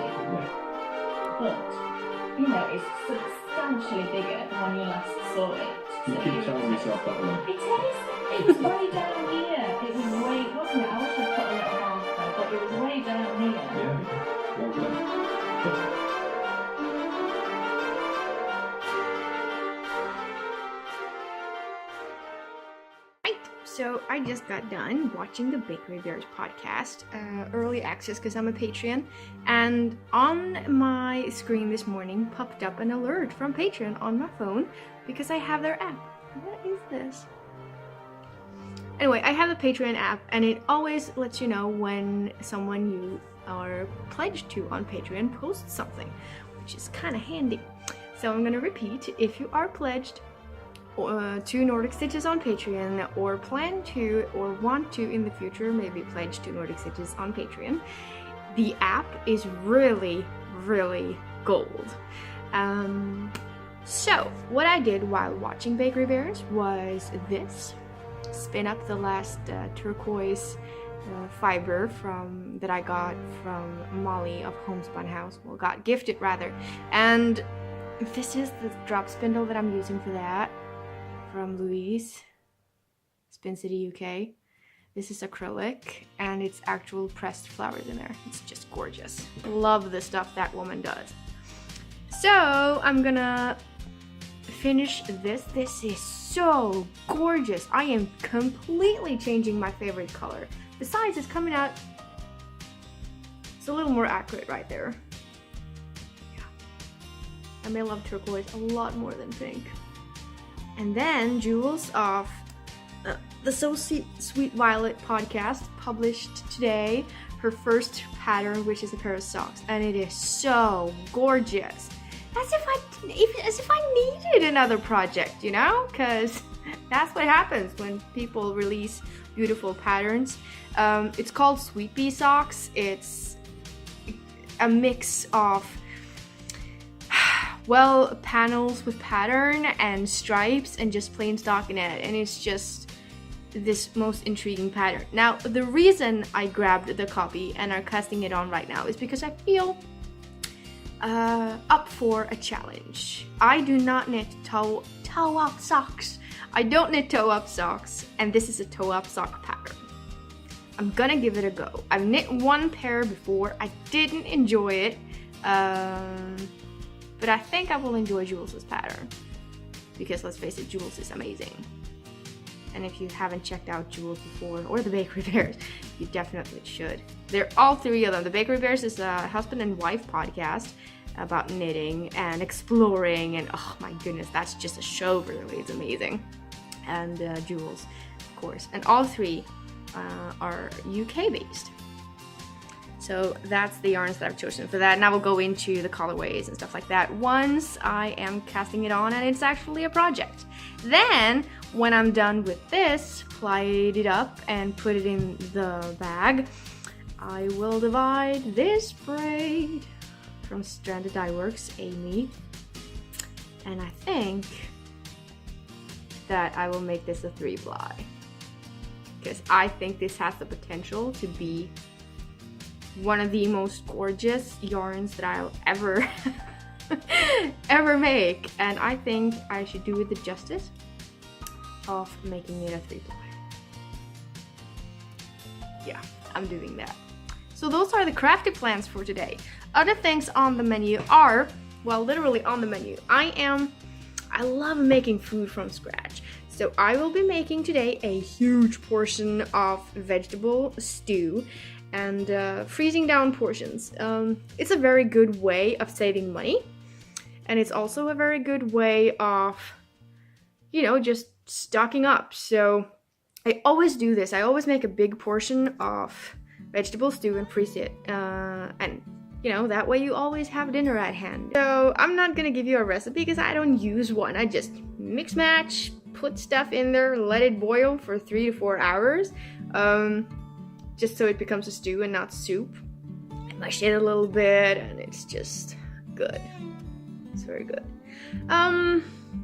Yeah. But, you know, it's substantially bigger than when you last saw it. You So keep telling yourself that one. it is. It was way down here. It was way, wasn't it? I wish I'd put a little marker, but it was way down here. Yeah. Well done. So I just got done watching the Bakery Bears podcast, early access because I'm a Patreon, and on my screen this morning popped up an alert from Patreon on my phone because I have their app. What is this? Anyway, I have the Patreon app and it always lets you know when someone you are pledged to on Patreon posts something, which is kind of handy. So I'm gonna repeat, if you are pledged to Nordic Stitches on Patreon, or plan to or want to in the future maybe pledge to Nordic Stitches on Patreon, the app is really gold. So what I did while watching Bakery Bears was this: spin up the last turquoise fiber that I got from Molly of Homespun House, well, got gifted rather, and this is the drop spindle that I'm using for that, from Louise, Spin City UK. This is acrylic and it's actual pressed flowers in there. It's just gorgeous. Love the stuff that woman does. So I'm gonna finish this. This is so gorgeous. I am completely changing my favorite color. Besides, it's coming out, it's a little more accurate right there. Yeah. I may love turquoise a lot more than pink. And then Jules of the So Sweet Violet podcast published today her first pattern, which is a pair of socks, and it is so gorgeous. As if I needed another project, you know? Because that's what happens when people release beautiful patterns. It's called Sweet Bee Socks. It's a mix of panels with pattern and stripes and just plain stockinette, and it's just this most intriguing pattern. Now, the reason I grabbed the copy and are casting it on right now is because I feel up for a challenge. I do not knit toe-up socks. I don't knit toe-up socks, and this is a toe-up sock pattern. I'm gonna give it a go. I've knit one pair before. I didn't enjoy it. But I think I will enjoy Jules' pattern, because let's face it, Jules is amazing. And if you haven't checked out Jules before, or the Bakery Bears, you definitely should. They're all three of them. The Bakery Bears is a husband and wife podcast about knitting and exploring, and oh my goodness, that's just a show really, it's amazing. And Jules, of course. And all three are UK based. So that's the yarns that I've chosen for that. Now we'll go into the colorways and stuff like that once I am casting it on and it's actually a project. Then, when I'm done with this, plied it up and put it in the bag, I will divide this braid from Stranded Dye Works, Amy. And I think that I will make this a 3-ply. Because I think this has the potential to be one of the most gorgeous yarns that I'll ever make, and I think I should do it the justice of making it a 3-ply. Yeah, I'm doing that. So those are the crafty plans for today. Other things on the menu are, well, literally on the menu. I love making food from scratch. So I will be making today a huge portion of vegetable stew and freezing down portions. It's a very good way of saving money, and it's also a very good way of, you know, just stocking up. So I always do this. I always make a big portion of vegetable stew and freeze it, and you know, that way you always have dinner at hand. So I'm not gonna give you a recipe because I don't use one. I just mix match, put stuff in there, let it boil for 3 to 4 hours. Just so it becomes a stew and not soup. I mash it a little bit and it's just good. It's very good.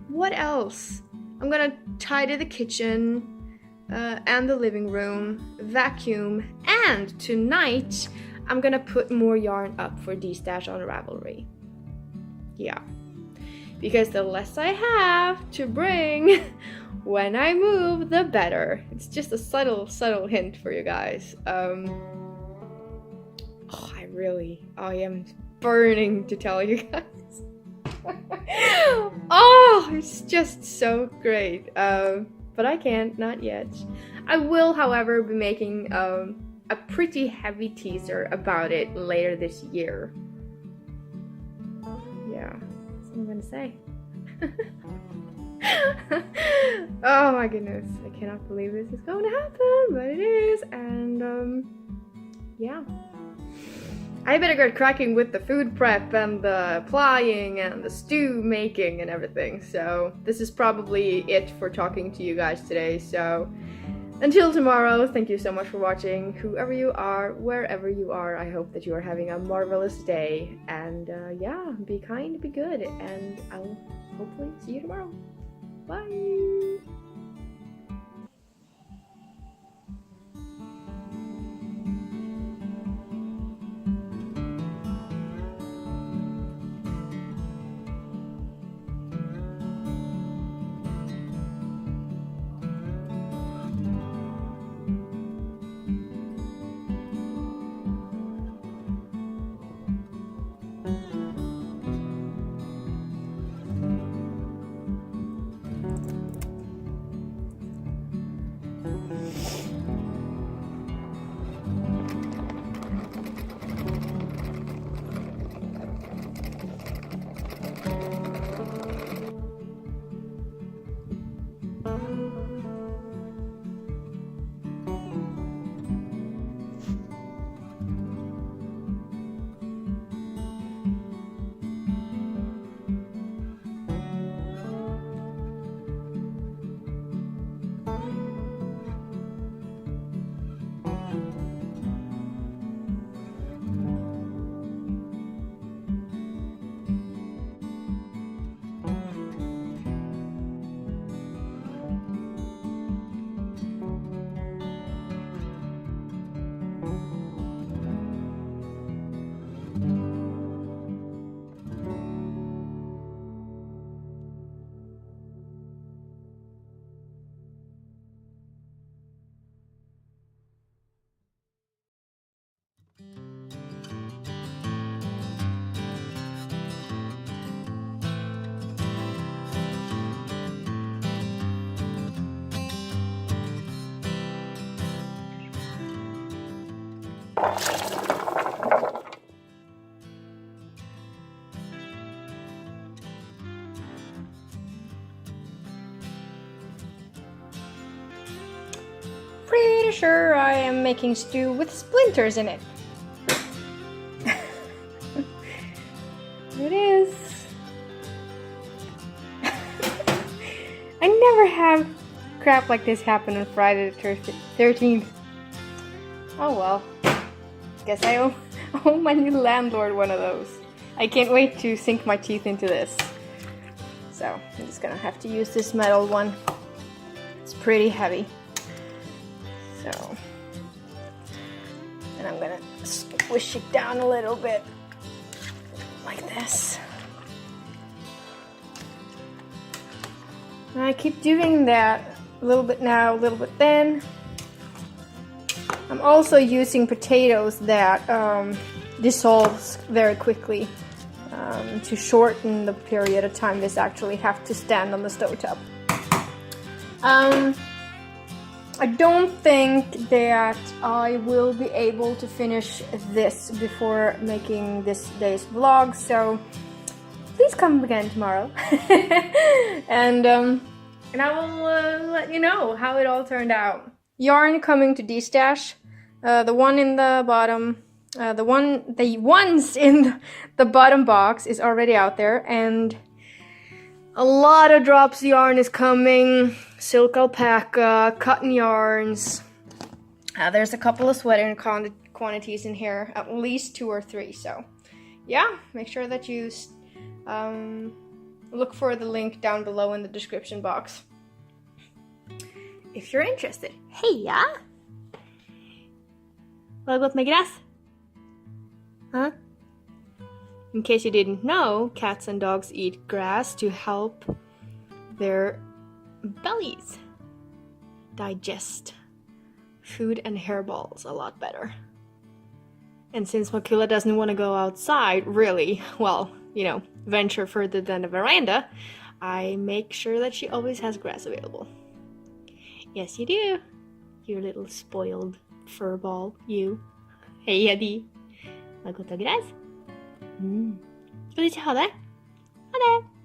What else? I'm gonna tidy the kitchen and the living room, vacuum, and tonight I'm gonna put more yarn up for D-stash on Ravelry. Yeah, because the less I have to bring when I move, the better. It's just a subtle hint for you guys. I am burning to tell you guys. Oh, it's just so great. But I can't, not yet. I will, however, be making a pretty heavy teaser about it later this year. Yeah, that's what I'm gonna say. Oh my goodness, I cannot believe this is going to happen, but it is. And yeah, I better get cracking with the food prep and the applying and the stew making and everything. So this is probably it for talking to you guys today. So until tomorrow, thank you so much for watching. Whoever you are, wherever you are, I hope that you are having a marvelous day. And yeah, be kind, be good, and I'll hopefully see you tomorrow. Bye! Pretty sure I am making stew with splinters in it. It is. I never have crap like this happen on Friday the 13th. Oh well. Guess I owe my new landlord one of those. I can't wait to sink my teeth into this. So I'm just gonna have to use this metal one. It's pretty heavy. So, and I'm gonna squish it down a little bit, like this. And I keep doing that, a little bit now, a little bit then. I'm also using potatoes that dissolves very quickly to shorten the period of time this actually have to stand on the stovetop. I don't think that I will be able to finish this before making this day's vlog, so please come again tomorrow. and I will let you know how it all turned out. Yarn coming to D-stash. The one in the bottom, the ones in the bottom box is already out there, and a lot of drops yarn is coming. Silk alpaca, cotton yarns. There's a couple of sweater quantities in here, at least 2 or 3. So yeah, make sure that you look for the link down below in the description box if you're interested. Heja! Har det gått med gräs? Huh? In case you didn't know, cats and dogs eat grass to help their bellies digest food and hairballs a lot better. And since Makula doesn't want to go outside, really, well, you know, venture further than the veranda, I make sure that she always has grass available. Yes, you do. You little spoiled furball, you. Hej Eddie. Vad gott och gräs. Ska du inte ha det? Ha det!